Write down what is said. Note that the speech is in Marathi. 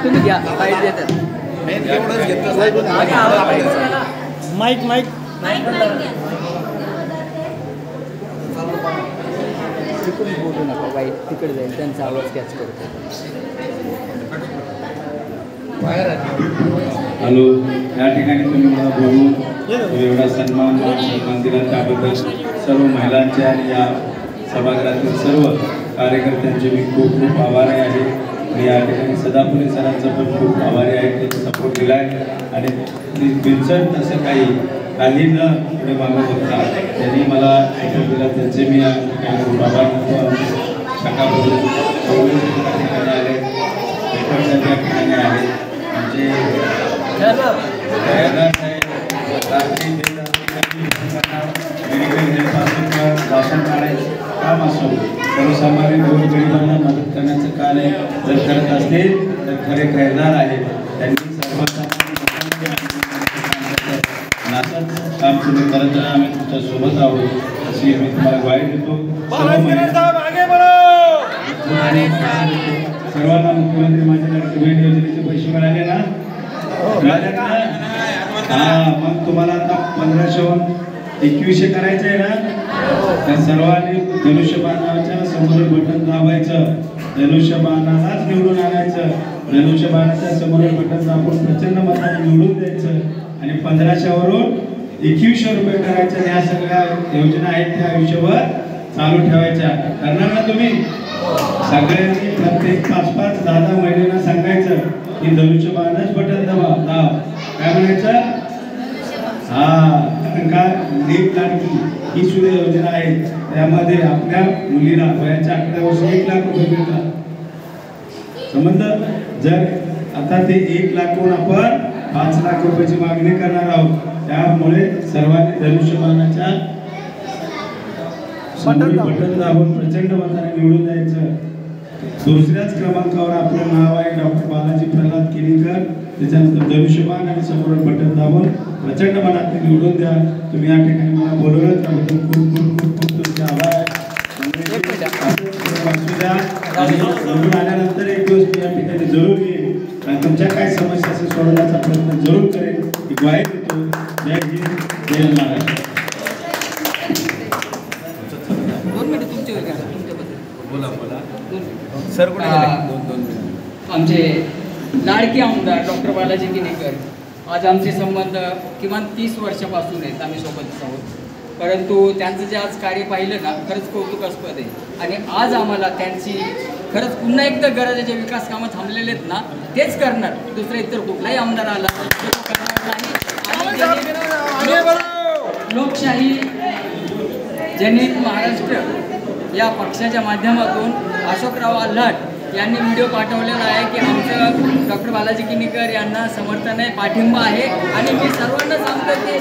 तुम्ही घ्या पाहिजे देतात माईक माईक तिकडे बोलू नका वाईट तिकडे जाईल त्यांचा आवाज कॅच करतो. हॅलो, या ठिकाणी तुम्ही मला बोलून एवढा सन्मान दिला त्याबद्दल सर्व महिलांचे आणि या सभागृहातील सर्व कार्यकर्त्यांचे मी खूप खूप आभारी आहे. मी या ठिकाणी सदापुरे सरांचा पण खूप आभारी आहे. त्यांनी सपोर्ट दिला आहे आणि बिनसट असं काही न पुढे मागत होता त्यांनी मला सपोर्ट दिला. त्यांचे मी या ठिकाणी खूप आभार मानतो. सकाळपासून ठिकाणी आले या ठिकाणी आहे म्हणजे राशन काढायचं काम असो सर्वसामान्य गोरगरिबांना मदत करण्याचं कार्य जर करत असतील तर खरे खैरदार आहेत. त्यांनी सर्वसामान्य असंच काम तुम्ही करत राहा. आम्ही तुमच्या सोबत आहोत अशी मी तुम्हाला ग्वाही देतो. सर्वांना मुख्यमंत्री माझ्या लाडकी बहीण योजनेचे पैसे मिळाले ना? मग तुम्हाला आता 1500 2100 करायचं आहे ना? त्या सर्वांनी धनुष्यबाणाच्या समोर बटन दाबायचं. धनुष्यबाणालाच निवडून आणायचं. धनुष्यबाणाच्या समोर बटन दाबून प्रचंड मताने निवडून द्यायचं आणि 1500 वरून 2100 रुपये करायचं. या सगळ्या योजना आहेत त्या आयुष्यभर चालू ठेवायच्या. करणार ना तुम्ही? सगळ्यांनी प्रत्येक 5-5, 10-10 महिन्यांना सांगायचं की धनुष्यबाणच बटन दाब. काय म्हणायचं? कारण का लेक लाडकी ही सुद्धा योजना आहे. त्यामध्ये आपल्या मुलीला वयाच्या 11 वर्षी 1 लाख रुपये मिळतात. समजलं? जर आता ते 1 लाखहून आपण 5 लाख रुपयाची मागणी करणार आहोत. त्यामुळे सर्वांनी धनुष्यबाणाच्या बटन दाबून प्रचंड मताने निवडून द्यायचं. दुसऱ्याच क्रमांकावर आपलं नाव आहे डॉक्टर बालाजी प्रल्हाद केणीकर. त्याच्यानंतर धनुष्यबाण आणि समोर बटन दाबून प्रचंड मनाने निवडून द्या. तुम्ही या ठिकाणी मला बोलवलं त्याबद्दल खूप खूप खूप खूप तुमचे आभार. निवडून आल्यानंतर एक दिवस मी या ठिकाणी जरूर येईल आणि तुमच्या काय समस्या असेल सोडवण्याचा प्रयत्न जरूर करेन. ही ग्वाही देतो. जय हिंद, जय महाराष्ट्र. सर कुठे गेले? आमचे लाडके आमदार डॉक्टर बालाजी केणीकर आज आमचे संबंध किमान 30 वर्षापासून आहेत. आम्ही सोबतच आहोत. परंतु त्यांचं जे आज कार्य पाहिलं ना खरंच कौतुकास्पद आहे आणि आज आम्हाला त्यांची खरंच पुन्हा एकदा गरजेचे विकास कामं थांबलेले आहेत ना तेच करणार. दुसरा इतर कुठलाही आमदार आला करणार नाही. लोकशाही जनहित महाराष्ट्र या पक्षाच्या माध्यमातून अशोकराव आल्हाट यांनी व्हिडिओ पाठवलेला आहे की आमचं डॉक्टर बालाजी केणीकर यांना समर्थन आहे, पाठिंबा आहे आणि मी सर्वांना सांगतो की